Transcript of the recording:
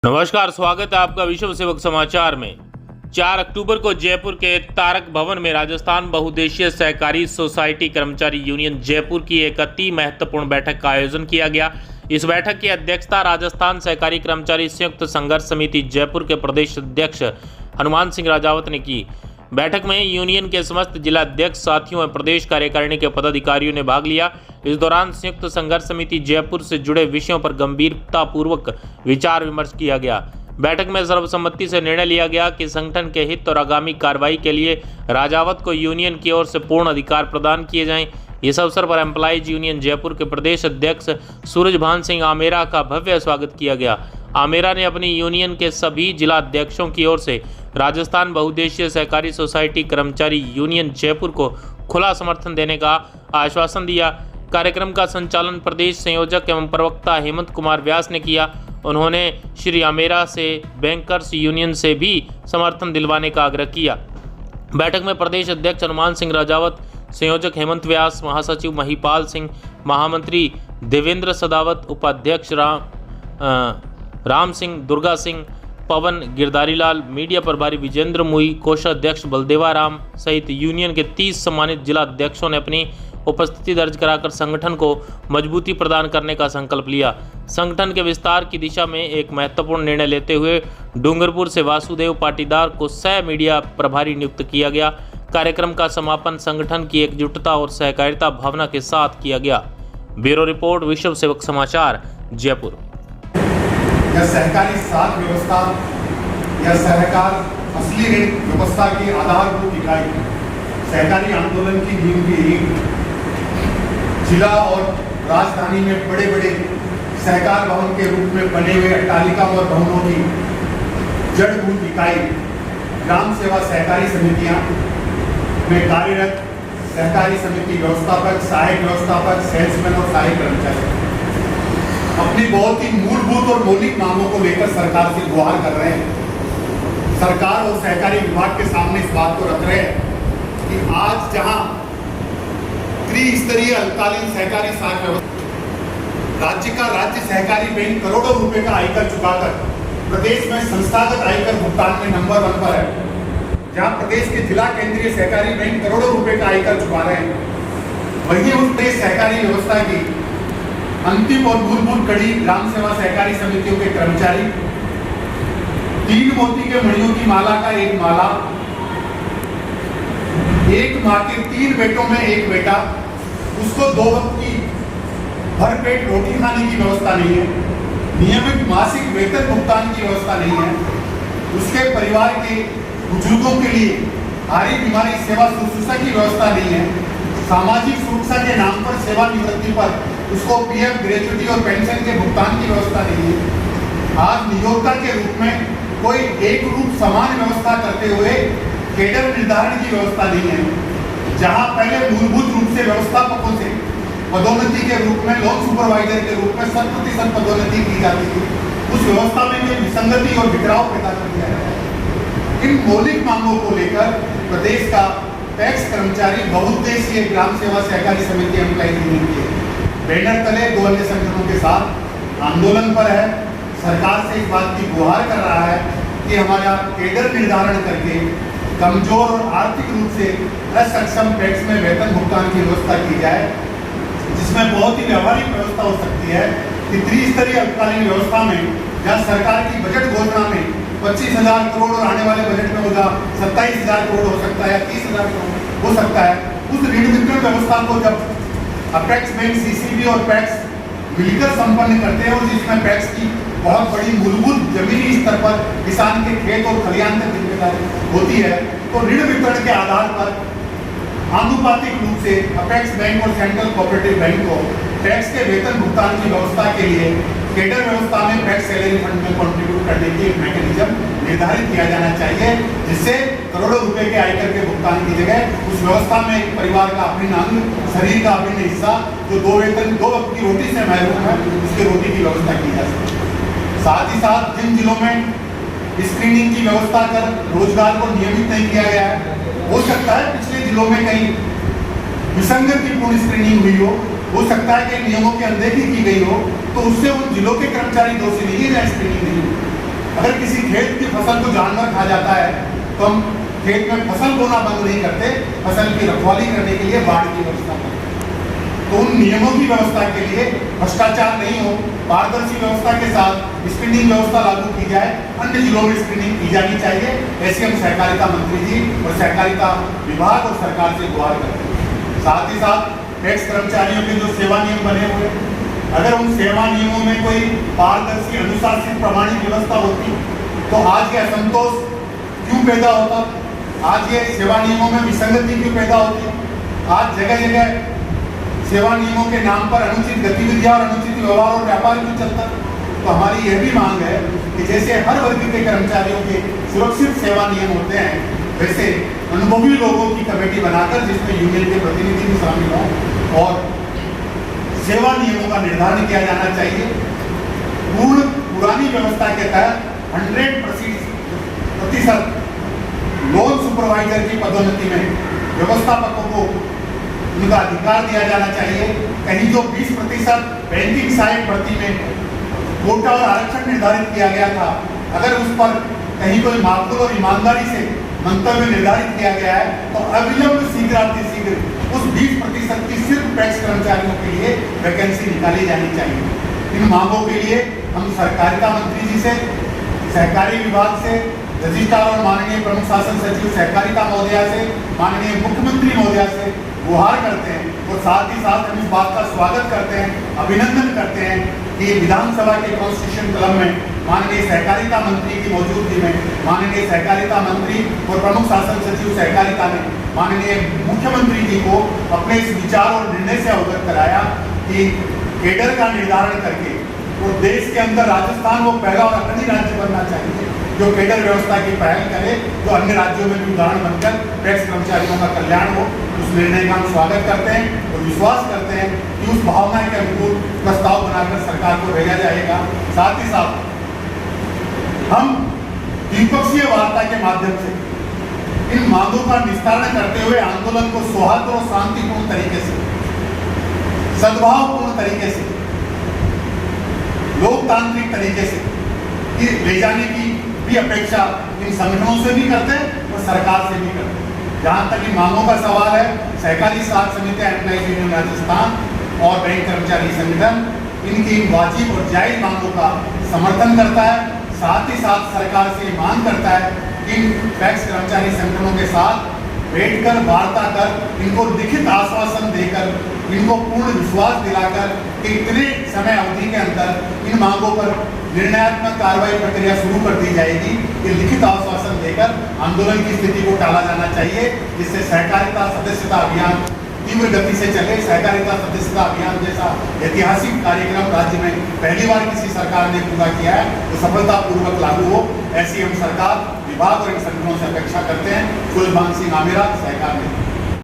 नमस्कार, स्वागत है आपका विश्व सेवक समाचार में। 4 अक्टूबर को जयपुर के तारक भवन में राजस्थान बहुउद्देशीय सहकारी सोसाइटी कर्मचारी यूनियन जयपुर की एक अति महत्वपूर्ण बैठक का आयोजन किया गया। इस बैठक की अध्यक्षता राजस्थान सहकारी कर्मचारी संयुक्त संघर्ष समिति जयपुर के प्रदेश अध्यक्ष हनुमान सिंह राजावत ने की। बैठक में यूनियन के समस्त जिला अध्यक्ष साथियों और प्रदेश कार्यकारिणी के पदाधिकारियों ने भाग लिया। इस दौरान संयुक्त संघर्ष समिति जयपुर से जुड़े विषयों पर गंभीरता पूर्वक विचार विमर्श किया गया। बैठक में सर्वसम्मति से निर्णय लिया गया कि संगठन के हित और आगामी कार्रवाई के लिए राजावत को यूनियन की ओर से पूर्ण अधिकार प्रदान किए जाएं। इस अवसर पर एम्प्लॉइज यूनियन जयपुर के प्रदेश अध्यक्ष सूरजभान सिंह आमेरा का भव्य स्वागत किया गया। आमेरा ने अपनी यूनियन के सभी जिला अध्यक्षों की ओर से राजस्थान बहुउद्देशीय सहकारी सोसाइटी कर्मचारी यूनियन जयपुर को खुला समर्थन देने का आश्वासन दिया। कार्यक्रम का संचालन प्रदेश संयोजक एवं प्रवक्ता हेमंत कुमार व्यास ने किया। उन्होंने श्री आमेरा से बैंकर्स यूनियन से भी समर्थन दिलवाने का आग्रह किया। बैठक में प्रदेश अध्यक्ष हनुमान सिंह राजावत, संयोजक हेमंत व्यास, महासचिव महिपाल सिंह, महामंत्री देवेंद्र सदावत, उपाध्यक्ष राम सिंह, दुर्गा सिंह, पवन गिरधारीलाल, मीडिया प्रभारी विजेंद्र मुई, कोषाध्यक्ष बलदेवा राम सहित यूनियन के 30 सम्मानित जिला अध्यक्षों ने अपनी उपस्थिति दर्ज कराकर संगठन को मजबूती प्रदान करने का संकल्प लिया। संगठन के विस्तार की दिशा में एक महत्वपूर्ण निर्णय लेते हुए डूंगरपुर से वासुदेव पाटीदार को सह मीडिया प्रभारी नियुक्त किया गया। कार्यक्रम का समापन संगठन की एकजुटता और सहकारिता भावना के साथ किया गया। ब्यूरो रिपोर्ट, विश्व सेवक समाचार, जयपुर। यह सहकारी साख व्यवस्था या सहकार असली ऋण व्यवस्था की आधारभूत इकाई सहकारी आंदोलन की नींव की ईंट। जिला और राजधानी में बड़े बड़े सहकार भवन के रूप में बने हुए अट्टालिका और भवनों की जड़भूत इकाई ग्राम सेवा सहकारी समितियां में कार्यरत सहकारी समिति व्यवस्थापक, सहायक व्यवस्थापक, सेल्समैन और सहायक कर्मचारी अपनी बहुत ही मूलभूत और मौलिक मांगों को लेकर सरकार से गुहार कर रहे हैं। सरकार और सहकारी विभाग के सामने इस बात को रख रहे हैं कि आज जहां त्रिस्तरीय अल्पकालीन सहकारी साख व्यवस्था राज्य सहकारी बैंक करोड़ों रुपए का आयकर चुकाकर प्रदेश में संस्थागत आयकर भुगतान में नंबर 1 पर है, जहां प्रदेश के जिला केंद्रीय सहकारी बैंक करोड़ों रुपए का आयकर चुका रहे हैं, वहीं उस देश सहकारी व्यवस्था की अंतिम और मूलभूत कड़ी ग्राम सेवा सहकारी समितियों के कर्मचारी 3 मोती के मणियों की माला का एक माला, एक माँ के 3 बेटों में एक बेटा, उसको 2 वक्त की भरपेट रोटी खाने की व्यवस्था नहीं है, नियमित मासिक वेतन भुगतान की व्यवस्था नहीं है, उसके परिवार के बुजुर्गों के लिए भारी बीमारी सेवा शुश्रूषा की व्यवस्था नहीं है, सामाजिक सुरक्षा के नाम पर सेवानिवृत्ति पर उसको पीएफ, ग्रेच्युटी और पेंशन के भुगतान की व्यवस्था नहीं है। आज नियोक्ता के रूप में कोई एक रूप समान व्यवस्था करते हुए केडर निर्धारण की व्यवस्था नहीं है। जहां पहले मूलभूत रूप से व्यवस्थापकों से पदोन्नति के रूप में लोन सुपरवाइजर के रूप में 100% पदोन्नति की जाती थी, उस व्यवस्था में कोई विसंगति और बिखराव पैदा कर दिया है। इन मौलिक मांगों को लेकर प्रदेश का टैक्स कर्मचारी बहुउद्देशीय ग्राम सेवा सहकारी समिति एम्प्लॉइज यूनियन के बैनर तले 2 अन्य संगठनों के साथ आंदोलन पर है। सरकार से इस बात की गुहार कर रहा है कि हमारा केडर निर्धारण करके कमजोर और आर्थिक रूप से असक्षम टैक्स में वेतन भुगतान की व्यवस्था की जाए, जिसमें बहुत ही व्यावहारिक व्यवस्था हो सकती है कि त्रिस्तरीय अल्पकालीन व्यवस्था में जहाँ सरकार की बजट घोषणा में 25,000 करोड़ और आने वाले बजट में होगा 27,000 करोड़ हो सकता है या 30,000 करोड़ हो सकता है, उस ऋण वितरण व्यवस्था को जब अपेक्स बैंक, सीसीबी और पैक्स मिलकर संपन्न करते हैं और जिसमें पैक्स की बहुत बड़ी मूलभूत जमीनी स्तर पर किसान के खेत और खलिहान तक जिम्मेदारी होती है, तो ऋण वितरण के आधार पर आनुपातिक रूप से अपेक्स बैंक और सेंट्रल कोऑपरेटिव बैंक को टैक्स के वेतन भुगतान की व्यवस्था के लिए केडर व्यवस्था में टैक्स सैलरी फंड में कंट्रीब्यूट करने की एक मैकेनिज्म निर्धारित किया जाना चाहिए, जिससे करोड़ों रुपए के आयकर के भुगतान की जगह उस व्यवस्था में एक परिवार का अभिन्न अंग, शरीर का अभिन्न हिस्सा जो 2 वक्त की रोटी से महरूम है, उसकी रोटी की व्यवस्था की जा सके। साथ ही साथ जिन जिलों में स्क्रीनिंग की व्यवस्था कर रोजगार को नियमित नहीं किया गया है, हो सकता है पिछले जिलों में कहीं विसंगतिपूर्ण स्क्रीनिंग हुई हो सकता है कि नियमों की अनदेखी की गई हो, तो उससे उन जिलों के कर्मचारी दोषी नहीं है जहाँ स्क्रीनिंग नहीं हुई। फसल को जानवर खा जाता है तो हम खेत में फसल बोना बंद नहीं करते, फसल की रखवाली करने के लिए बाढ़ की व्यवस्था करते हैं। तो उन नियमों की व्यवस्था के लिए भ्रष्टाचार नहीं हो, पारदर्शी व्यवस्था के साथ स्क्रीनिंग व्यवस्था लागू की जाए, अन्य जिलों में स्क्रीनिंग की जानी चाहिए। ऐसे हम सहकारिता मंत्री जी और सहकारिता विभाग और सरकार से गुहार करते हैं। साथ ही साथ टैक्स कर्मचारियों के जो सेवा नियम बने हुए, अगर उन सेवा नियमों में कोई पारदर्शी, अनुशासित, प्रमाणिक व्यवस्था होती तो आज ये असंतोष क्यों पैदा होता, आज ये सेवा नियमों में विसंगति क्यों पैदा होती। आज जगह जगह सेवा नियमों के नाम पर अनुचित गतिविधियां और अनुचित व्यवहार और व्यापार क्यों चलता। तो हमारी यह भी मांग है कि जैसे हर वर्ग के कर्मचारियों के सुरक्षित सेवा नियम होते हैं, वैसे अनुभवी लोगों की कमेटी बनाकर जिसमें यूनियन के प्रतिनिधि भी शामिल हों और सेवा नियमों का निर्धारण किया जाना चाहिए। पुरानी व्यवस्था के तहत 100% लोन सुपरवाइजर की पदोन्नति में व्यवस्थापकों को उनका अधिकार दिया जाना चाहिए। कहीं जो 20% बैंकिंग सहायक भर्ती में कोटा और आरक्षण निर्धारित किया गया था, अगर उस पर कहीं कोई माकूल और ईमानदारी से मंतव्य निर्धारित किया गया है तो अविलंब शीघ्र उस 20% की सिर्फ टैक्स कर्मचारियों के लिए वैकेंसी निकाली जानी चाहिए। इन मांगों के लिए हम सहकारिता मंत्री जी से, सहकारी विभाग से, रजिस्ट्रार और माननीय प्रमुख शासन सचिव सहकारिता महोदया से, माननीय मुख्यमंत्री महोदया से गुहार करते हैं और साथ ही साथ हम इस बात का स्वागत करते हैं, अभिनंदन करते हैं कि विधानसभा के कॉन्स्टिट्यूशन क्लब में माननीय सहकारिता मंत्री की मौजूदगी में माननीय सहकारिता मंत्री और प्रमुख शासन सचिव सहकारिता ने माननीय मुख्यमंत्री जी को अपने इस विचार और निर्णय से अवगत कराया कि केडर का निर्धारण करके और देश के अंदर राजस्थान वो पहला और अग्रणी राज्य बनना चाहिए जो केडर व्यवस्था की पहल करे, जो अन्य राज्यों में भी उदाहरण बनकर टैक्स कर्मचारियों का कल्याण हो। उस निर्णय का हम स्वागत करते हैं और विश्वास करते हैं कि उस भावना के अनुकूल प्रस्ताव बनाकर सरकार को भेजा जाएगा। साथ ही साथ हम द्विपक्षीय वार्ता के माध्यम से इन मांगों का निस्तारण करते हुए आंदोलन को सौहार्द और शांतिपूर्ण तरीके से, सद्भावपूर्ण तरीके से, लोकतांत्रिक तरीके से ले जाने की भी अपेक्षा इन संगठनों से भी करते हैं और सरकार से भी करते हैं। जहाँ तक इन मांगों का सवाल है, सहकारी साख समिति एम्प्लॉइज यूनियन राजस्थान और बैंक कर्मचारी संगठन इनकी वाजिब और जायज मांगों का समर्थन करता है। साथ ही साथ सरकार से मांग करता है कि इन टैक्स कर्मचारी संगठनों के साथ बैठकर वार्ता कर इनको लिखित आश्वासन देकर इनको पूर्ण विश्वास दिलाकर कि इतने समय अवधि के अंदर इन मांगों पर निर्णयात्मक कार्रवाई प्रक्रिया शुरू कर दी जाएगी। ये लिखित आश्वासन देकर आंदोलन की स्थिति को टाला जाना चाहिए, जिससे सहकारिता सदस्यता अभियान तीव्र गति से चले। सहकारिता सदस्यता अभियान जैसा ऐतिहासिक कार्यक्रम राज्य में पहली बार किसी सरकार ने पूरा किया है, तो सफलतापूर्वक लागू हो, ऐसी हम सरकार, विभाग और इन संगठनों से अपेक्षा करते हैं। कुलबान सिंह आमेरा, सहकार में।